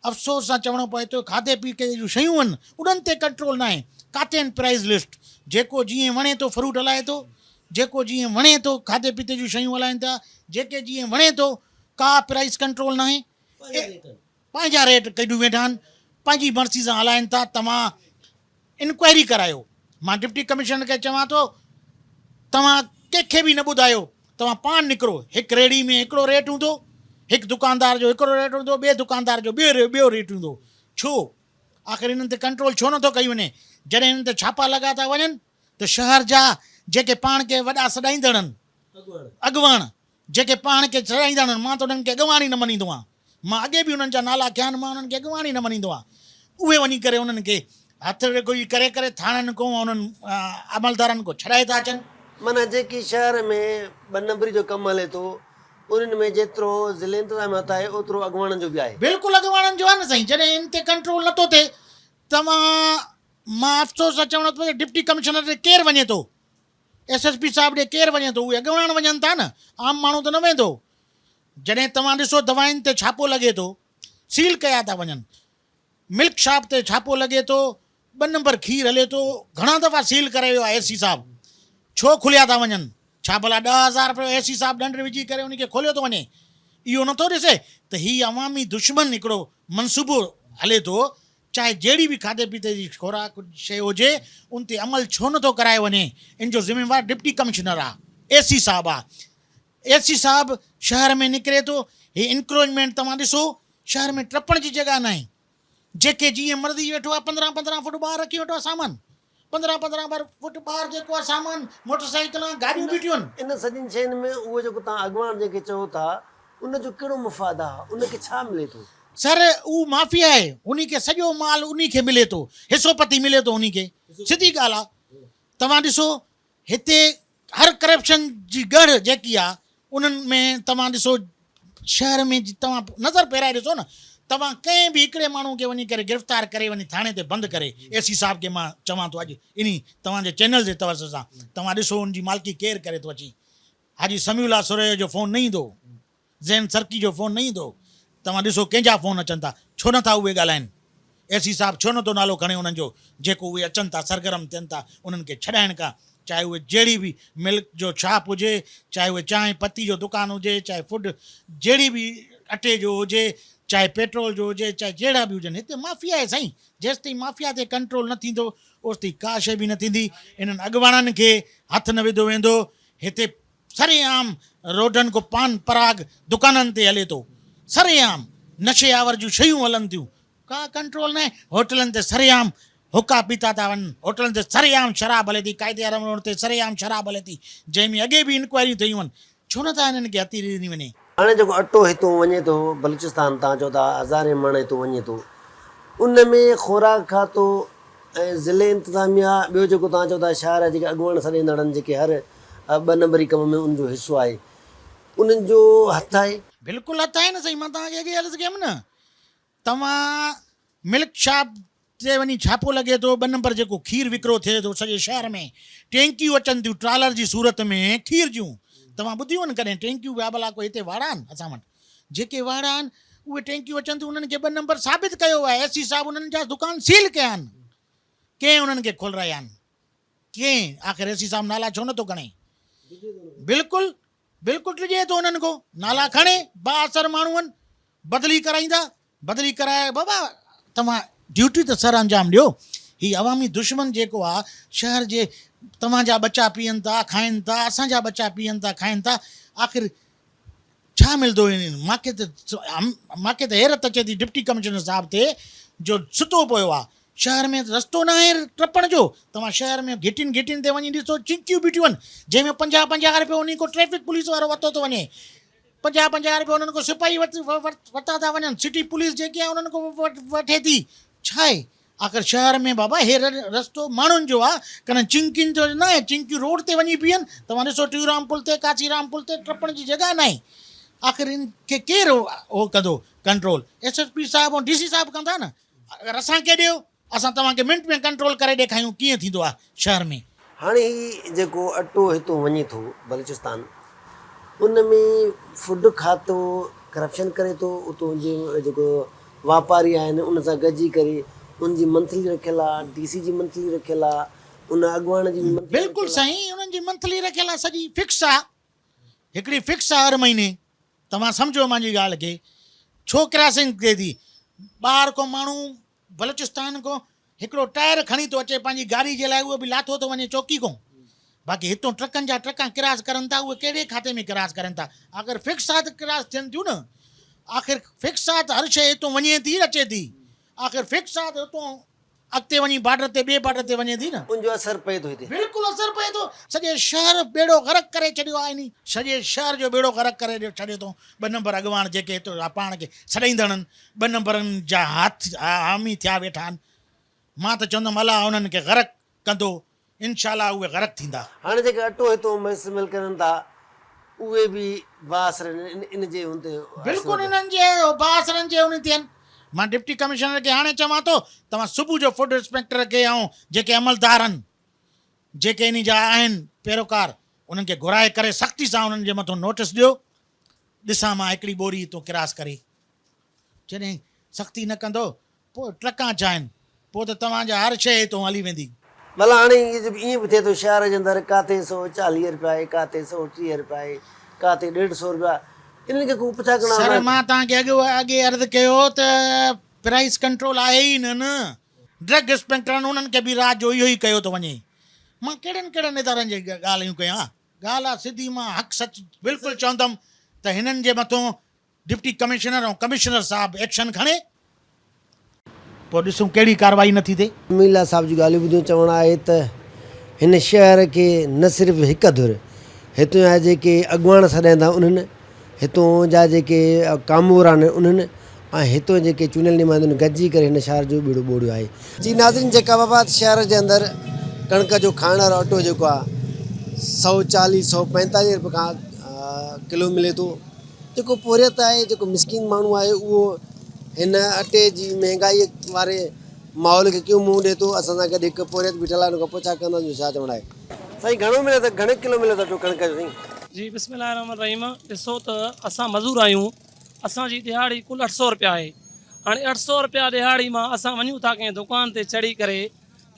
अफ़सोस सां चवणो पए थो, खाधे पीते जूं शयूं आहिनि उन्हनि ते कंट्रोल न आहे। काथे आहिनि प्राइज़ लिस्ट? जेको जीअं वणे थो फ्रूट हलाए थो, जेको जीअं वणे थो खाधे पीते जूं शयूं हलाइनि था, जेके जीअं वणे थो, का प्राइस कंट्रोल न आहे। पंहिंजा रेट कढी वेठा आहिनि, पंहिंजी मर्ज़ी सां हलाइनि था। तव्हां इंक्वायरी करायो। मां डिप्टी कमिश्नर खे चवां थो, तव्हां कंहिंखे बि न ॿुधायो तव्हां पाण निकिरो, हिकु रेड़ी में हिकिड़ो रेट हूंदो, हिकु दुकानदार जो हिकिड़ो रेट हूंदो, ॿिए दुकानदार जो ॿियो रेट हूंदो। छो आख़िर इन्हनि ते कंट्रोल छो नथो कई वञे? जॾहिं इन्हनि ते छापा लॻा था वञनि त शहर जा जेके पाण खे वॾा सॾाईंदड़ आहिनि, अॻुवाण जेके पाण खे सॾाईंदड़ आहिनि, मां त उन्हनि खे अॻुवाण ई न मञींदो आहियां। मां अॻे बि उन्हनि जा नाला खया आहिनि, मां उन्हनि खे अॻुवाण ई न मञींदो आहियां। उहे वञी करे उन्हनि खे हथ गोई करे थाणनि खां उन्हनि अमलदारनि खां छॾाए था अचनि। माना जेकी शहर में ॿ नंबरी जो कमु हले थो उन्हनि में जेतिरो ज़िले इंतिज़ामियात आहे ओतिरो अॻुवाणनि जो बि आहे। बिल्कुलु अॻुवाणनि जो आहे न साईं। जॾहिं इन ते कंट्रोल नथो थिए मां अफ़सोस सां चवणो थो, डिप्टी कमिश्नर ॾे केरु वञे थो, SSP साहिब ॾे केरु वञे थो? उहे अॻुवाण वञनि था न, आम माण्हू त न वेंदो। जॾहिं तव्हां ॾिसो दवाउनि ते छापो लॻे थो, सील कया था वञनि, मिल्क शॉप ते छापो लॻे थो, 2 नंबर खीर हले थो, घणा दफ़ा सील करे वियो आहे AC साहिबु। छो खुलिया था वञनि? छा भला 10,000 रुपयो AC साहिबु ॾंड विझी करे उनखे खोलियो थो वञे? इहो नथो ॾिसे त हीउ अवामी दुश्मन हिकिड़ो मनसूबो हले थो। चाहे जहिड़ी बि खाधे पीते जी खुराक शइ हुजे उन ते अमल छो नथो कराए वञे? इन जो ज़िम्मेवार डिप्टी कमिश्नर आहे, AC साहिबु आहे। AC साहिबु शहर में निकिरे थो, हीउ इंक्रोचमेंट तव्हां ॾिसो, शहर में टपण जी जॻह न आहे। जेके जीअं मर्ज़ी वेठो आहे 15-15 फुट ॿाहिरि रखी वेठो आहे सामान, 15-15 फुट ॿाहिरि जेको आहे सामान, मोटरसाइकिलां गाॾियूं बीठियूं आहिनि। इन सॼिनि शयुनि में उहो जेको तव्हां अॻुवाण जेके चओ था उनजो कहिड़ो मुफ़ाद आहे? उनखे छा मिले थो? सर उहो माफ़िया आहे, उन खे सॼो माल उन खे मिले थो, हिसोपति मिले थो उन खे। सिधी ॻाल्हि आहे। तव्हां ॾिसो हिते हर करप्शन जी गढ़ जेकी आहे उन्हनि में तव्हां ॾिसो शहर में तव्हां नज़र पहिराए ॾिसो न, तव्हां कंहिं बि हिकिड़े माण्हू खे वञी करे गिरफ़्तार करे वञी थाणे ते बंदि करे, AC साहिब खे मां चवां थो अॼु इन तव्हांजे चैनल जे तवस सां, तव्हां ॾिसो उनजी मालिकी केरु करे थो अची। हाजी समीउल्लाह सुरैया जो फ़ोन न ईंदो, ज़ैन सर्की जो फ़ोन न ईंदो, तव्हां ॾिसो कंहिंजा फ़ोन अचनि था, छो नथा उहे ॻाल्हाइनि? AC साहिबु छो नथो नालो खणे उन्हनि जो जेको उहे अचनि था सरगर्म थियनि था उन्हनि खे छॾाइण खां? चाहे उहे जहिड़ी बि मिल्क जो छाप हुजे, चाहे उहे चांहि पत्ती जो दुकानु हुजे, चाहे फूड जहिड़ी बि अटे जो हुजे, चाहे पेट्रोल जो हुजे, चाहे जहिड़ा बि हुजनि, हिते माफ़िया आहे साईं। जेसि ताईं माफ़िया ते कंट्रोल न थींदो ओसि ताईं का शइ बि न थींदी। इन्हनि अॻुवाणनि खे हथु न विधो वेंदो। हिते सरेआम रोडनि को पान पराग दुकाननि ते हले थो, सरेआम नशे आवर जूं शयूं हलनि थियूं, का कंट्रोल न आहे। होटलनि ते सरेआम हुका पीता था वञनि, होटलनि ते सरेआम शराब हले थी, क़ाइदे आराम रोड ते सरेआम शराब हले थी, जंहिंमें अॻे बि इंक्वायरियूं थियूं आहिनि। छो नथा हिननि खे हथी ॾिनी वञे? हाणे जेको अटो हितां वञे थो बलूचिस्तान, तव्हां चओ था हज़ारे मण हितां वञे थो, उन में ख़ुराक खातो ऐं ज़िले इंतिज़ामिया ॿियो जेको तव्हां चओ था शहर जेके अॻुवाण सॾींदड़ आहिनि जेके हर 2 नंबरी कम में उनजो हिसो आहे, उन्हनि जो हथु आहे? बिल्कुलु हथु आहे न साईं। मां तव्हांखे अॻे अर्ज़ु कयमि न, तव्हां मिल्क शॉप ते वञी छापो लॻे थो, 2 नंबर जेको खीर विकिरो थिए थो सॼे शहर में, टैंकियूं अचनि थियूं ट्रालर जी सूरत में खीर जूं। तव्हां ॿुधियूं आहिनि कॾहिं टैंकियूं? विया भला कोई हिते वाड़ा आहिनि असां वटि? जेके वाड़ा आहिनि उहे टैंकियूं अचनि थियूं, उन्हनि खे 2 नंबर साबित कयो आहे। AC साहिबु उन्हनि जा दुकान सील कया आहिनि, कंहिं उन्हनि खे खोलाया आहिनि? कंहिं? आख़िर AC साहिबु नाला छो नथो खणे? बिल्कुलु बिल्कुलु ॾिजे थो उन्हनि को नाला खणे, बाअसर माण्हू आहिनि, बदिली कराईंदा, बदिली कराए बाबा तव्हां ड्यूटी त सर अंजाम ॾियो। हीउ अवामी दुश्मन जेको आहे शहर जे, तव्हांजा बच्चा पीअनि था खाइनि था, असांजा बच्चा पीअनि था खाइनि था, आख़िर छा मिलंदो इन्हनि? मूंखे त हैरत अचे थी डिप्टी कमिश्नर साहिब ते जो सुतो पियो आहे। शहर में रस्तो न आहे टपण जो। तव्हां शहर में घिटियुनि ते वञी ॾिसो चिंकियूं बीठियूं आहिनि, जंहिंमें 50-50 रुपया उन को ट्रैफिक पुलिस वारो वरितो थो वञे, 50-50 रुपया उन्हनि को सिपाही वरिता था वञनि, सिटी पुलिस जेकी आहे उन्हनि को वठे थी। छा आहे आख़िर शहर में बाबा? हे रस्तो माण्हुनि जो आहे, कन चिंकियुनि जो न आहे। चिंकियूं रोड ते वञी बीहनि, तव्हां ॾिसो टीऊंराम पुल ते, काचीराम पुल ते टपण जी जॻह न आहे। आख़िर इन खे केरु उहो कंदो कंट्रोल? SSP साहिबु ऐं DC साहिबु कंदा न। अगरि असांखे ॾियो, असां तव्हांखे मिंट में कंट्रोल करे ॾेखारियूं कीअं थींदो आहे शहर में। हाणे ही जेको अटो हितां वञे थो बलूचिस्तान, उन में फूड खातो करप्शन करे थो, उतां जो जेको वापारी आहिनि उन सां गॾिजी करे उनजी मंथली रखियल आहे, DC जी मंथली रखियल आहे, उन अॻुवाण जी मंथली। बिल्कुलु साईं, उन्हनि जी मंथली रखियल आहे, सॼी फिक्स आहे, हिकिड़ी फिक्स आहे हर महीने। तव्हां सम्झो मुंहिंजी ॻाल्हि खे। छो क्रॉसिंग थिए थी? ॿाहिरि को माण्हू बलूचिस्तान को हिकिड़ो टायर खणी थो अचे पंहिंजी गाॾी जे लाइ, उहो बि लाथो थो वञे चौकी खां, बाक़ी हितों ट्रकनि जा ट्रकां किरास करनि था, उहे कहिड़े खाते में किरास करनि था? आख़िर फिक्स आहे त किरास थियनि थियूं न। आख़िर फिक्स आहे त हर शइ हितों वञे थी अचे थी। आख़िर फिक्स आहे त हितों अॻिते वञी बॉर्डर ते ॿिए बॉर्डर ते वञे थी न। उनजो असर पए थो हिते। बिल्कुलु असरु पए थो। सॼे शहर बेड़ो ग़रक़ करे छॾियो आहे नी। सॼे शहर जो बेड़ो ग़रक़ करे छॾियो थो। 2 नंबर अॻवान जेके हिते पाण खे छॾींदड़ आहिनि, 2 नंबरनि जा हथ हामी थिया वेठा आहिनि। मां त चवंदुमि अलाह उन्हनि खे ग़रक़ कंदो, इनशाला उहे ग़रक़ थींदा। हाणे जेके अटो हितो मुस्तमिल करनि था उहे बि बासर इन जे हुते बिल्कुलु इन्हनि जे बासरनि जे उन थियनि। मां डिप्टी कमिश्नर खे हाणे चवां थो, तव्हां सुबुह जो फूड इंस्पेक्टर खे ऐं जेके अमलदार आहिनि, जेके इन जा आहिनि पैरोकार, उन्हनि खे घुराए करे सख़्ती सां उन्हनि जे मथां नोटिस ॾियो। ॾिसां मां हिकिड़ी बोरी हितों किरास करे। जॾहिं सख़्ती न कंदो पोइ ट्रकां छा आहिनि, पोइ त तव्हांजा हर शइ हितों हली वेंदी। भला हाणे ईअं बि थिए थो शहर जे अंदरि काथे 140 रुपया आहे, काथे 130 रुपया आहे, काथे 150 रुपया। इन्हनि खे को पुछा करणा सर मां तव्हांखे अॻे अर्ज़ु कयो त प्राइस कंट्रोल आहे ई न। ड्रग इंस्पेक्टर आहिनि, उन्हनि खे बि राति जो इहो ई कयो थो वञे। मां कहिड़नि कहिड़नि इदारनि जी ॻाल्हियूं कयां? ॻाल्हि आहे सिधी, मां हक़ सच बिल्कुलु चवंदुमि त हिननि जे मथां डिप्टी कमिश्नर ऐं कमिश्नर साहिबु एक्शन खणे, पोइ ॾिसूं कहिड़ी कार्रवाई नथी थिए। मीला साहब जी ॻाल्हियूं ॿुधियूं। चवणु आहे त हिन शहर खे न सिर्फ़ु हिकु धुर हितां जा जेके अॻुवान सॾाईंदा उन्हनि, हितां जा जेके कामोर आहिनि उन्हनि, ऐं हितां जेके चूनियल नुमाइंदनि गॾिजी करे हिन शहर जो बीड़ो ॿोड़ियो आहे। जी नाज़रीन, जैकाबाद शहर जे अंदरि कणिक जो खाइण वारो अटो जेको आहे 140 145 रुपए खां किलो मिले थो। जेको पोरियत आहे, जेको मिसकिन माण्हू आहे, उहो हिन अटे जी महांगाई वारे माहौल खे क्यों मुंहुं ॾिए थो? असां सां गॾु हिकु पोरियत बीठल आहे, हुन खां पुछा कंदासीं छा चवणु आहे। साईं घणो मिले थो, घणे किलो मिले थो अटो कणिक जो साईं? जी बिस्मिल्लाहिर्रहमानिर्रहीम। ॾिसो त असां मज़ूर आहियूं, असांजी दिहाड़ी कुल 800 रुपया आहे। हाणे 800 रुपया दिहाड़ी मां असां वञूं था कंहिं दुकान ते चढ़ी करे,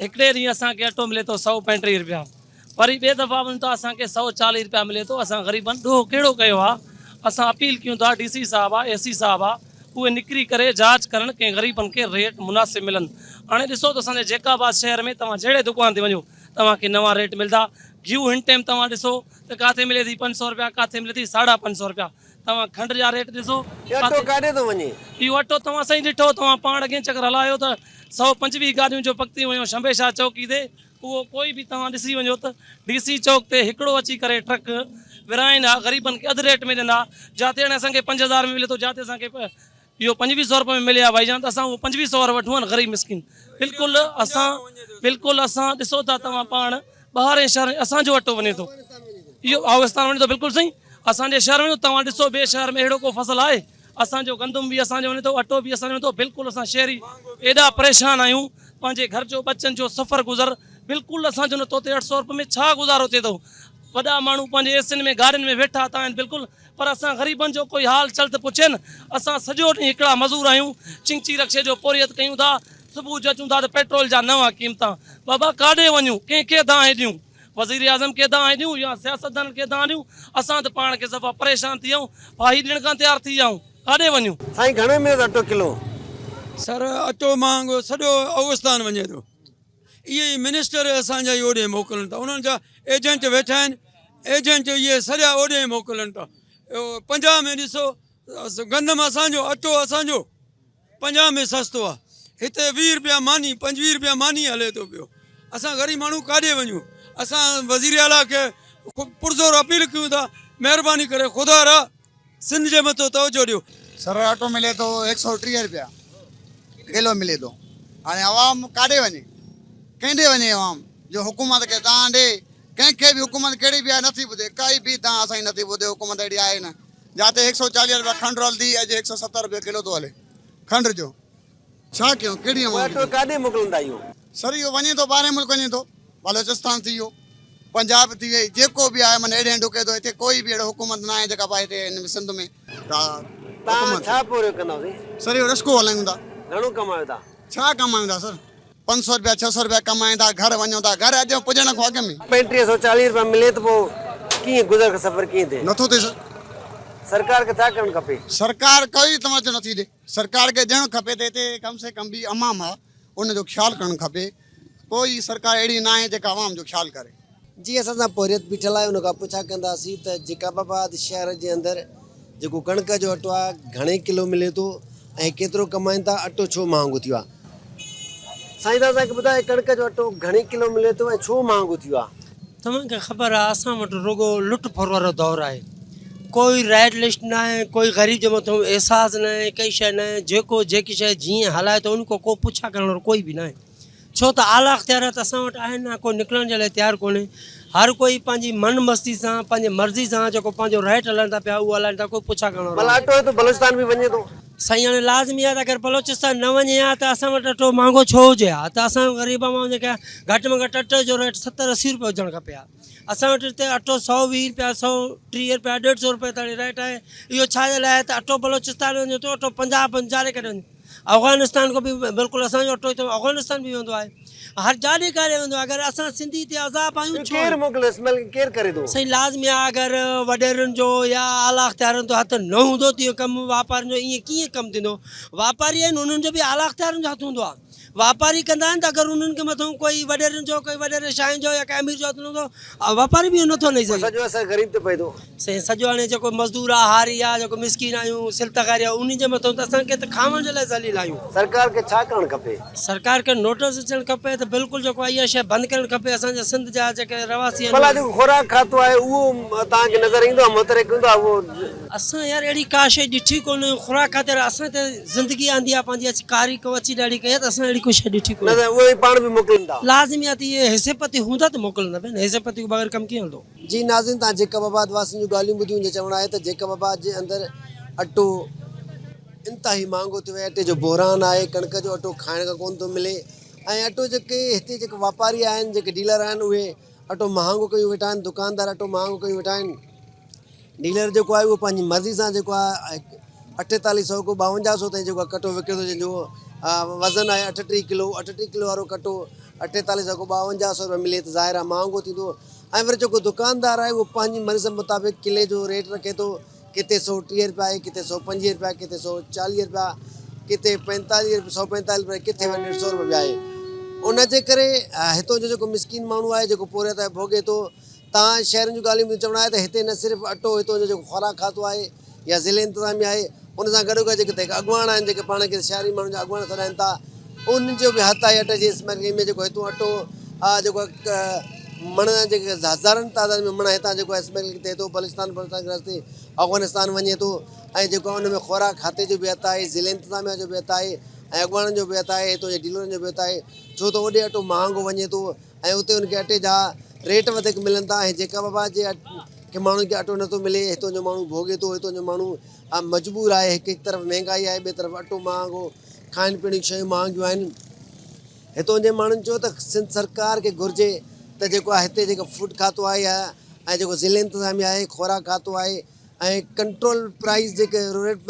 हिकिड़े ॾींहुं असांखे अटो मिले थो 135 रुपया, वरी ॿिए दफ़ा वञूं था असांखे 140 रुपया मिले थो। असां ग़रीबनि ॾोह कहिड़ो कयो आहे? असां अपील कयूं था DC साहिबु आहे, AC साहिबु आहे, उहे निकिरी करे जांच करणु कंहिं ग़रीबनि खे रेट मुनासिबु मिलनि। हाणे ॾिसो त असांजे जैकाबाद शहर में तव्हां जहिड़े दुकान ते वञो तव्हांखे नवां रेट मिलंदा। घिऊ हिन टाइम तव्हां ॾिसो त किथे मिले थी 500 रुपया, किथे मिले थी 550 रुपया। तव्हां खंड जा रेट ॾिसो, अटो काॾे थो वञे? इहो अटो तव्हां साईं ॾिठो, तव्हां पाण अॻे चकर हलायो त 125 गाॾियूं जो पकिती वञो शंबेशाह चौकी ते, उहो कोई बि तव्हां ॾिसी वञो त DC चौक ते हिकिड़ो अची करे ट्रक विराईंदा, ग़रीबनि खे अधु रेट में ॾींदा। जिते हाणे असांखे 5000 में मिले थो, जिते असांखे इहो 2500 रुपये में मिले आहे भाईजान, त असां उहो 2500 वारो वठूं आहिनि ग़रीब मिसकिन। बिल्कुलु असां ॾिसो था तव्हां पाण ॿाहिरि शहर असांजो अटो वञे थो, इहो आवस्थान वञे थो। बिल्कुलु सही, असांजे शहर में तव्हां ॾिसो ॿिए शहर में अहिड़ो को फसल आहे? असांजो गंदम बि असांजो वञे थो, अटो बि असांजो वञे थो। बिल्कुलु असां शहरी एॾा परेशान आहियूं, पंहिंजे घर जो बचनि जो सफ़र गुज़र बिल्कुलु असांजो नथो थिए। 800 रुपये में छा गुज़ारो थिए थो? वॾा माण्हू पंहिंजे एसियुनि में गाॾियुनि में वेठा था आहिनि बिल्कुलु, पर असां ग़रीबनि जो कोई हाल चल त पुछे न। असां सॼो ॾींहुं हिकिड़ा मज़ूर आहियूं, चिंची रक्शे जो पोरियत कयूं था, सुबुह जो अचूं था त पेट्रोल जा नवां क़ीमतां। बाबा काॾे वञूं? कंहिंखे दांह ॾियूं? वज़ीर आज़म खे दांह ॾियूं या सियासतदान खे दांह ॾियूं? असां त पाण खे सफ़ा परेशान थी वियूं, फाही ॾियण खां तयारु थी विया आहियूं। काॾे वञूं? साईं घणे मिले थो अटो किलो? सर अटो महांगो सॼो अवस्थान वञे थो। इहे ई मिनिस्टर असांजा ई ओॾे मोकिलनि था, उन्हनि जा एजेंट वेठा आहिनि, एजेंट इहे सॼा ओॾे मोकिलनि था। पंजाब में ॾिसो गंदम असांजो, अटो असांजो 50 में सस्तो आहे, हिते 20 रुपया मानी, 25 रुपया मानी हले थो पियो। असां ग़रीब माण्हू काॾे वञूं? असां वज़ीर आला खे पुरज़ोर अपील कयूं था, महिरबानी करे ख़ुदा रा सिंध जे मथां तवजो ॾियो। सर अटो मिले थो 130 रुपया किलो मिले थो। हाणे आवाम काॾे वञे, कंहिंॾे वञे आवाम? जो हुकूमत खे तव्हां ॾे, कंहिंखे बि हुकूमत कहिड़ी बि आहे नथी ॿुधे, काई बि तव्हां असांजी नथी ॿुधे। हुकूमत अहिड़ी आहे न, जिते 140 रुपया खंड हलंदी, अॼु 170 रुपया किलो थो हले खंड जो। छा कयूं? कहिड़ी अटो काॾे मोकिलींदा इहो? सर इहो वञे थो ॿाहिरि मुल्क वञे थो, बलोचिस्तान थी वियो, पंजाब थी वई, जेको बि आहे माना एॾे ढुके थो। हिते कोई बि अहिड़ो हुकूमत न आहे जेका भाई हिते हिन सिंध में छा पोरियो कंदा? सर इहो रस्को हलायूं था। घणो कमायो था? छा कमायूं था सर? 500 रुपया 600 रुपया कमायूं था, घर वञूं था, घर अॼु पुॼण खां अॻु में 3540 रुपया मिले त पोइ कीअं गुज़र सफ़र कीअं थिए? नथो थिए सर। सरकार खे छा करणु खपे? सरकार कोई तवजो नथी ॾे। सरकार खे ॾियणु खपे त हिते कम से कम बि अमाम आहे, उनजो ख़्यालु करणु खपे। कोई सरकार अहिड़ी न आहे जेका आवाम जो ख़्यालु करे। जी असां सां पोरियत बीठल आहे उन खां पुछा कंदासीं त जेकाबाद शहर जे अंदरि जेको कणिक जो अटो आहे घणे किलो मिले थो ऐं केतिरो कमाइनि था, अटो छो महांगो थियो आहे। साईं दादा असांखे ॿुधाए कणिक जो अटो घणे किलो मिले थो ऐं छो महांगो थियो आहे। तव्हांखे ख़बर आहे असां वटि रुॻो लुट फुर वारो दौरु आहे, कोई रेड लिस्ट न आहे, कोई ग़रीब जे मथां एहसासु न आहे, काई शइ न आहे, जेको जेकी शइ जीअं हलाए थो उन खां को पुछा करण वारो कोई बि न आहे। छो त आला अख़्तियार त असां वटि आहिनि न, कोई निकिरण जे लाइ तयारु कोन्हे। हर कोई पंहिंजी मन मस्ती सां पंहिंजे मर्ज़ी सां जेको पंहिंजो रेट हलनि था पिया उहो हलाइनि था, कोई पुछा करण वारो भला अटो त बलोचिस्तान बि वञे थो। साईं हाणे लाज़मी आहे त अगरि बलोचिस्तान न वञे हा त असां वटि अटो महांगो छो हुजे हा, त असां ग़रीब माण्हू जेका घटि में घटि अटे जो रेट 70-80 रुपए हुजणु खपे हा। असां वटि हिते अटो 120 रुपया, 130 रुपया, 150 रुपए ताईं रेट आहे। इहो छाजे लाइ त अटो बलोचिस्तान वञे थो, अटो 50-50 करे वञे। अफ़गानिस्तान खां बि बिल्कुलु असांजो अटो हिते अफ़गानिस्तान बि वेंदो आहे, हर जाॾे काॾे वेंदो आहे। अगरि असां सिंधी ते अज़ाब आहियूं छो केरु मोकिले स्मेल केरु करे थो। साईं लाज़मी आहे अगरि वॾेरनि जो या आला अख़्तियारनि जो हथु न हूंदो त इहो कमु वापारियुनि जो ईअं कीअं कमु थींदो। वापारी आहिनि उन्हनि जो बि आला अख़्तियारनि जो हथु हूंदो आहे। वापारी कंदा आहिनि त अगरि उन्हनि खे मथां कोई वॾेरनि जो, कोई वॾेरे शाहिनि जो या कंहिं अमीर जो हथु हूंदो, वापारी बि नथो लही सघे। सॼो असर ग़रीब ते पए थो। साईं सॼो हाणे जेको मज़दूर आहे, हारी आहे, जेको मिसकिन आहियूं, सिलतकारी आहे, उन जे मथां त असांखे त खावण जे लाइ ज़लील आहियूं। सरकार खे छा करणु खपे। सरकार खे नोटिस अचणु खपे त बिल्कुलु जेको आहे इहा शइ बंदि करणु खपे। असांजा सिंध जा जेके रवासी भला आहिनि, जेको खुराक खातो आहे उहो तव्हांखे नज़र ईंदो आहे, मुतरक ईंदो आहे उहो। असां यार अहिड़ी का शइ ॾिठी कोन्हे खुराक खातिर। असां त ज़िंदगी आंदी आहे पंहिंजी अची कारी को अची ॾाढी कई त असां अहिड़ी कोई शइ ॾिठी कोन्हे। न उहे पाण बि मोकिलीनि था। लाज़मी आहे त इहे हिसेपति हूंदा त मोकिलंदा भेण, हिसेपति खां बग़ैर कमु कीअं हलंदो। जी नाज़रीन, तव्हां जेकाबाद वासियुनि जूं ॻाल्हियूं ॿुधियूं। जो चवणु आहे त जेकाबाद जे अंदरि अटो इंतिहाई महांगो थियो आहे, अटे जो बहिरान आहे, कणिक जो अटो खाइण खां कोन थो मिले। ऐं अटो जेके हिते जेके वापारी आहिनि, जेके डीलर आहिनि, उहे अटो महांगो कयूं वेठा आहिनि। दुकानदार अटो महांगो कयूं वेठा आहिनि। डीलर जेको आहे उहो पंहिंजी मर्ज़ी सां जेको आहे 4800 खां 5200 ताईं जेको आहे कटो विकिणे थो, जंहिंजो वज़न आहे 38 किलो। 38 किलो वारो कटो 4800 खां 5200 रुपया मिले त ज़ाहिर आहे महांगो थींदो। ऐं वरी जेको दुकानदार आहे उहो पंहिंजी मर्ज़ी मुताबिक़ किले जो रेट रखे थो। किथे 130 रुपया आहे, किथे 125 रुपया, किथे 140 रुपया, किथे 145 रुपया, किथे 150 रुपया आहे। उनजे करे हितां जो जेको मिसकिन माण्हू आहे, जेको पोरियत आहे भोगे थो। तव्हां शहरनि जूं ॻाल्हियूं बि चवणु आहे त हिते न सिर्फ़ु अटो, हितां जो जेको खुराक खातो आहे या ज़िले इंतिज़ामिया आहे, उन सां गॾो गॾु जेके अॻुवान आहिनि, जेके पाण खे शहरी माण्हुनि जा अॻुवान सॾाइनि था, उन्हनि जो बि हथु आहे अटे जी स्मगलिंग में। जेको हितां अटो जेको मण जेके हज़ारनि तादाद में मण हितां जेको आहे स्मगलिंग थिए थो, बलोचिस्तान रस्ते अफ़गानिस्तान वञे थो। ऐं जेको उन में खुराक खाते जो बि हथु आहे, ज़िले इंतिज़ामिया जो बि हथु आहे, ऐं अॻुवाननि जो बि हथु आहे, हितां जे डीलरनि जो बि हथु आहे। छो त होॾे अटो महांगो वञे थो ऐं उते उनखे अटे जा रेट वधीक मिलनि था। ऐं जेकाबाद जे के माण्हुनि खे अटो नथो मिले, हितां जो माण्हू भोगे थो, हितां जो माण्हू मजबूर आहे। हिकु तरफ़ महांगाई आहे, ॿिए तरफ़ अटो महांगो, खाइण पीअण जूं शयूं महांगियूं आहिनि। हितां जे माण्हुनि चयो त सिंध सरकार खे घुरिजे त जेको आहे हिते जेको फूड खातो आहे ऐं जेको ज़िले इंतिज़ामिया आहे, खुराक खातो आहे, ऐं कंट्रोल प्राइस जेके रेट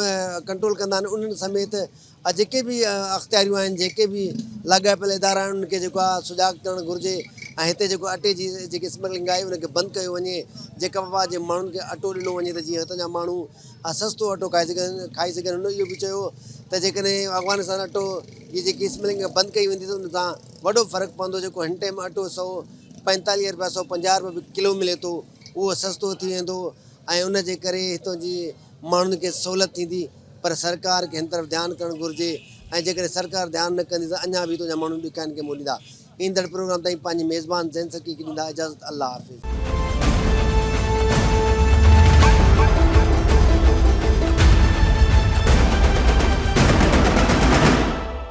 कंट्रोल कंदा आहिनि, उन्हनि समेत जेके बि अख़्तियारियूं आहिनि, जेके बि लाॻापियल इदारा आहिनि, उनखे जेको आहे सुजाग करणु घुरिजे। ऐं हिते जेको अटे जी जेकी स्मगलिंग आहे उनखे बंदि कयो वञे। जेकाबाद जे माण्हुनि खे अटो ॾिनो वञे त जीअं हितां जा माण्हू सस्तो अटो खाई सघनि। हुन इहो बि चयो त जेकॾहिं अफ़गानिस्तान अटो जी जेकी स्मगलिंग बंदि कई वेंदी त उन सां वॾो फ़र्क़ु पवंदो। जेको हिन टाइम अटो 145 रुपया, 150 रुपया बि किलो मिले थो, उहो सस्तो थी वेंदो। ऐं उनजे करे हितां जी माण्हुनि खे सहूलियत थींदी। पर सरकार खे हिन तरफ़ ध्यानु करणु घुरिजे। ऐं जेकॾहिं सरकार ध्यानु न कंदी त अञा बि हितां जा माण्हू ॾुखियाईनि खे मोड़ींदा। ईंदड़ प्रोग्राम ताईं पंहिंजी मेज़बान ज़ैन सकी खे ॾींदा इजाज़त। अल्लाह हाफ़िज़।